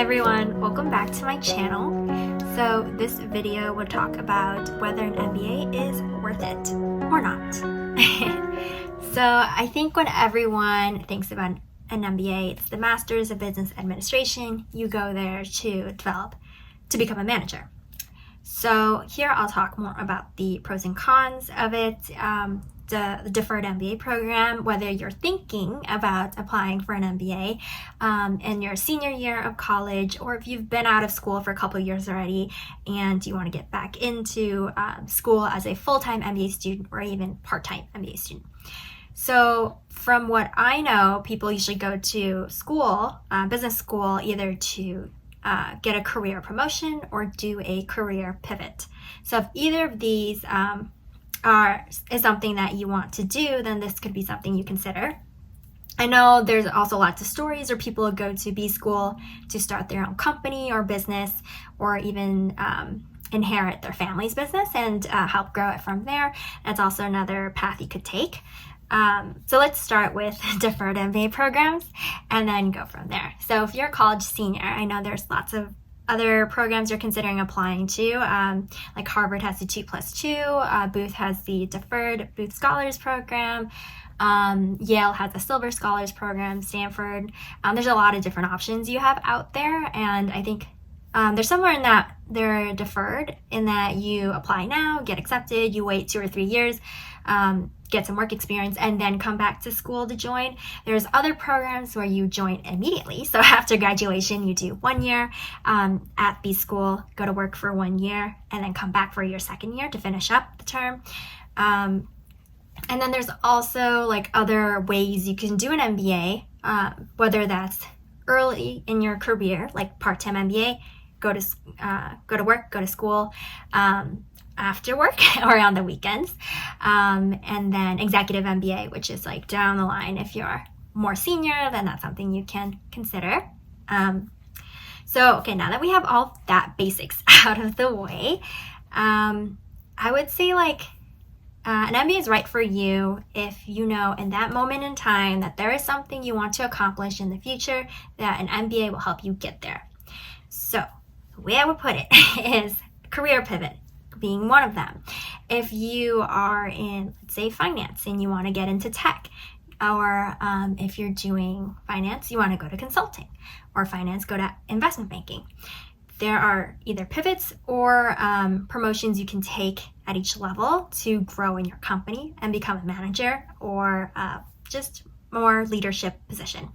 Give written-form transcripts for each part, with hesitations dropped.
everyone, welcome back to my channel. So this video will talk about whether an MBA is worth it or not. So I think when everyone thinks about an MBA, it's the Masters of Business Administration. You go there to become a manager. So here I'll talk more about the pros and cons of it, the deferred MBA program, whether you're thinking about applying for an MBA in your senior year of college, or if you've been out of school for a couple of years already and you want to get back into school as a full-time MBA student or even part-time MBA student. So from what I know, people usually go to school, business school, either to get a career promotion or do a career pivot. So if either of these is something that you want to do, then this could be something you consider. I know there's also lots of stories where people go to B school to start their own company or business, or even inherit their family's business and help grow it from there. That's also another path you could take. So let's start with deferred MBA programs and then go from there. So if you're a college senior, I know there's lots of other programs you're considering applying to, like Harvard has the 2+2, Booth has the deferred Booth Scholars program, Yale has the Silver Scholars program, Stanford. There's a lot of different options you have out there, and I think there's somewhere in that they're deferred in that you apply now, get accepted, you wait 2 or 3 years, get some work experience, and then come back to school to join. There's other programs where you join immediately. So after graduation, you do 1 year at B school, go to work for 1 year, and then come back for your second year to finish up the term. And then there's also like other ways you can do an MBA, whether that's early in your career, like part-time MBA, go to work, go to school, after work or on the weekends, and then executive MBA, which is like down the line. If you're more senior, then that's something you can consider. So okay, now that we have all that basics out of the way, I would say like an MBA is right for you if you know in that moment in time that there is something you want to accomplish in the future, that an MBA will help you get there. So the way I would put it is career pivot being one of them. If you are in, let's say, finance and you want to get into tech, or if you're doing finance, you want to go to consulting, or finance, go to investment banking. There are either pivots or promotions you can take at each level to grow in your company and become a manager or just more leadership position.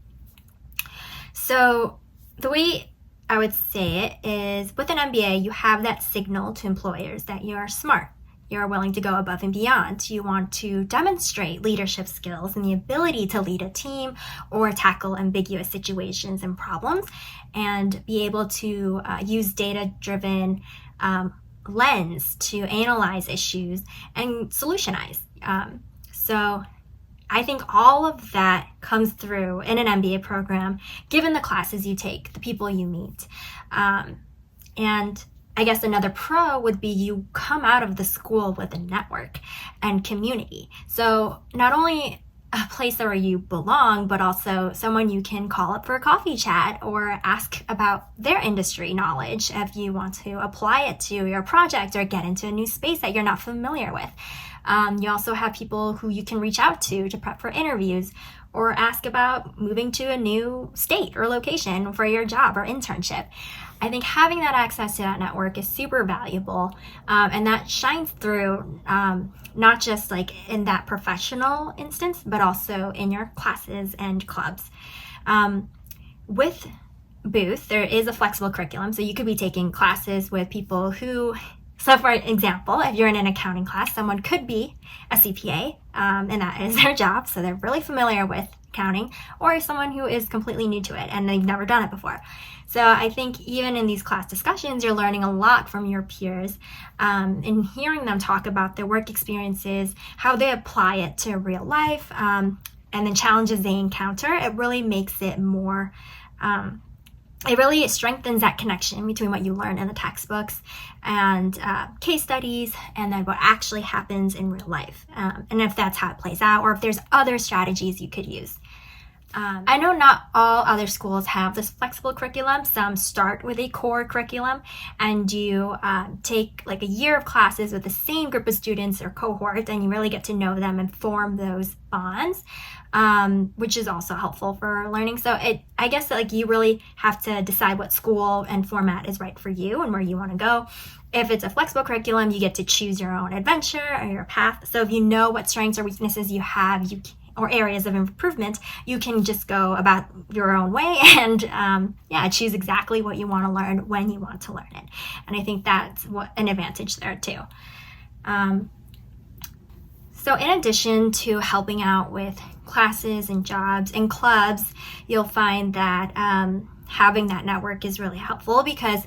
So the way I would say it is, with an MBA, you have that signal to employers that you're smart, you're willing to go above and beyond. You want to demonstrate leadership skills and the ability to lead a team or tackle ambiguous situations and problems, and be able to use data-driven lens to analyze issues and solutionize. So I think all of that comes through in an MBA program, given the classes you take, the people you meet. And I guess another pro would be you come out of the school with a network and community. So not only a place where you belong, but also someone you can call up for a coffee chat or ask about their industry knowledge if you want to apply it to your project or get into a new space that you're not familiar with. You also have people who you can reach out to prep for interviews or ask about moving to a new state or location for your job or internship. I think having that access to that network is super valuable, and that shines through not just like in that professional instance, but also in your classes and clubs. With Booth, there is a flexible curriculum, so you could be taking classes with people who, so for example, if you're in an accounting class, someone could be a CPA, and that is their job, so they're really familiar with accounting, or someone who is completely new to it and they've never done it before. So I think even in these class discussions, you're learning a lot from your peers, and hearing them talk about their work experiences, how they apply it to real life, and the challenges they encounter. It really makes it more it really strengthens that connection between what you learn in the textbooks and case studies, and then what actually happens in real life, and if that's how it plays out, or if there's other strategies you could use. I know not all other schools have this flexible curriculum. Some start with a core curriculum and you take like a year of classes with the same group of students or cohort, and you really get to know them and form those bonds, which is also helpful for learning. So I guess that like you really have to decide what school and format is right for you and where you want to go. If it's a flexible curriculum, you get to choose your own adventure or your path. So if you know what strengths or weaknesses you have, or areas of improvement, you can just go about your own way and choose exactly what you want to learn when you want to learn it. And I think that's an advantage there too. So in addition to helping out with classes and jobs and clubs, you'll find that having that network is really helpful, because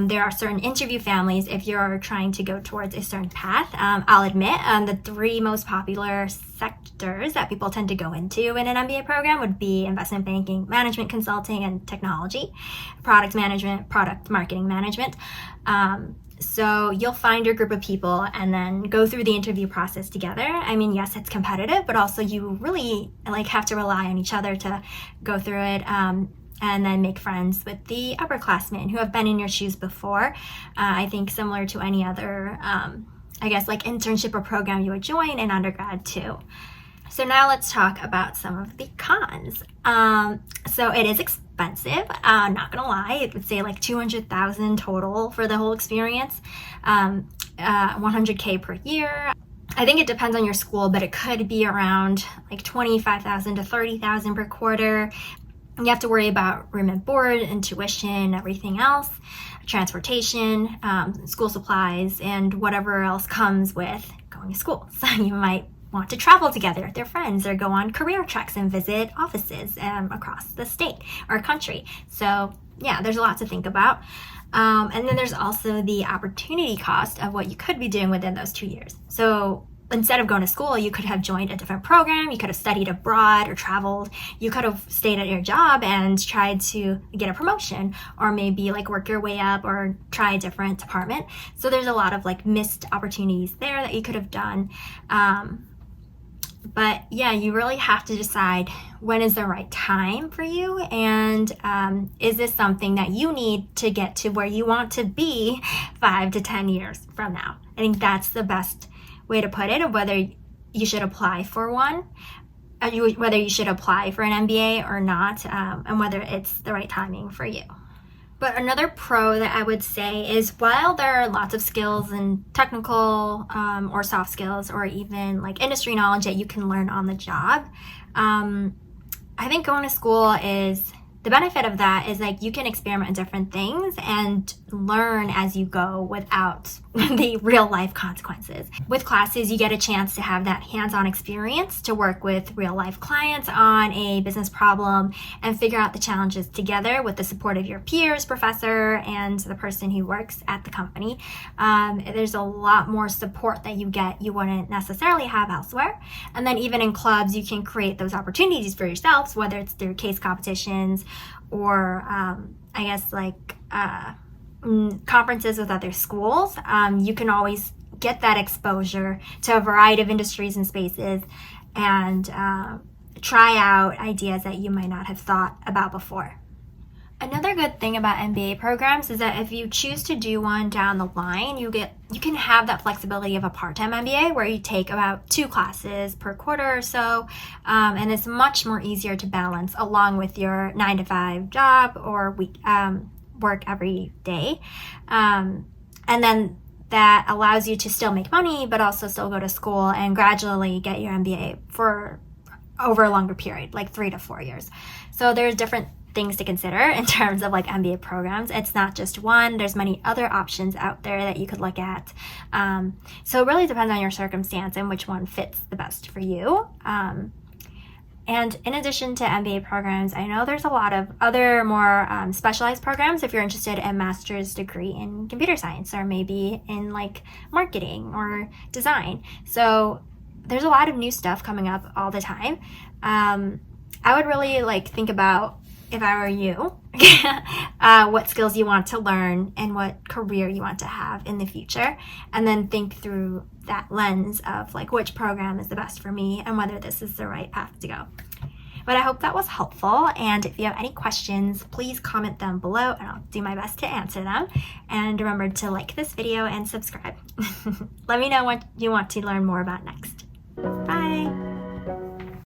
there are certain interview families if you're trying to go towards a certain path. I'll admit the three most popular sectors that people tend to go into in an MBA program would be investment banking, management consulting, and technology, product management, product marketing management. So you'll find your group of people and then go through the interview process together. I mean, yes, it's competitive, but also you really have to rely on each other to go through it. And then make friends with the upperclassmen who have been in your shoes before. I think similar to any other, internship or program you would join in undergrad too. So now let's talk about some of the cons. So it is expensive, not gonna lie. It would say like $200,000 total for the whole experience, $100K per year. I think it depends on your school, but it could be around like $25,000 to $30,000 per quarter. You have to worry about room and board and tuition, everything else, transportation, school supplies, and whatever else comes with going to school. So you might want to travel together with your friends or go on career treks and visit offices across the state or country. So yeah, there's a lot to think about. And then there's also the opportunity cost of what you could be doing within those 2 years. So instead of going to school, you could have joined a different program, you could have studied abroad or traveled, you could have stayed at your job and tried to get a promotion, or maybe work your way up or try a different department. So there's a lot of missed opportunities there that you could have done. But yeah, you really have to decide when is the right time for you, and is this something that you need to get to where you want to be 5 to 10 years from now. I think that's the best way to put it, of whether you should apply for one, whether you should apply for an MBA or not, and whether it's the right timing for you. But another pro that I would say is, while there are lots of skills and technical or soft skills or even industry knowledge that you can learn on the job, I think going to school is, the benefit of that is you can experiment in different things and learn as you go without the real life consequences. With classes, you get a chance to have that hands-on experience to work with real life clients on a business problem and figure out the challenges together with the support of your peers, professor, and the person who works at the company. There's a lot more support that you get you wouldn't necessarily have elsewhere. And then even in clubs, you can create those opportunities for yourselves, whether it's through case competitions or conferences with other schools. You can always get that exposure to a variety of industries and spaces and try out ideas that you might not have thought about before. Another good thing about MBA programs is that if you choose to do one down the line, you can have that flexibility of a part-time MBA where you take about 2 classes per quarter or so, and it's much more easier to balance along with your 9-to-5 job or work every day. And then that allows you to still make money, but also still go to school and gradually get your MBA for over a longer period, 3 to 4 years. So there's different things to consider in terms of MBA programs. It's not just one. There's many other options out there that you could look at. So it really depends on your circumstance and which one fits the best for you. And in addition to MBA programs, I know there's a lot of other more specialized programs if you're interested in a master's degree in computer science or maybe in marketing or design. So there's a lot of new stuff coming up all the time. I would really think about, if I were you, what skills you want to learn and what career you want to have in the future, and then think through that lens of which program is the best for me and whether this is the right path to go. But I hope that was helpful, and if you have any questions, please comment them below and I'll do my best to answer them. And remember to like this video and subscribe. Let me know what you want to learn more about next. Bye!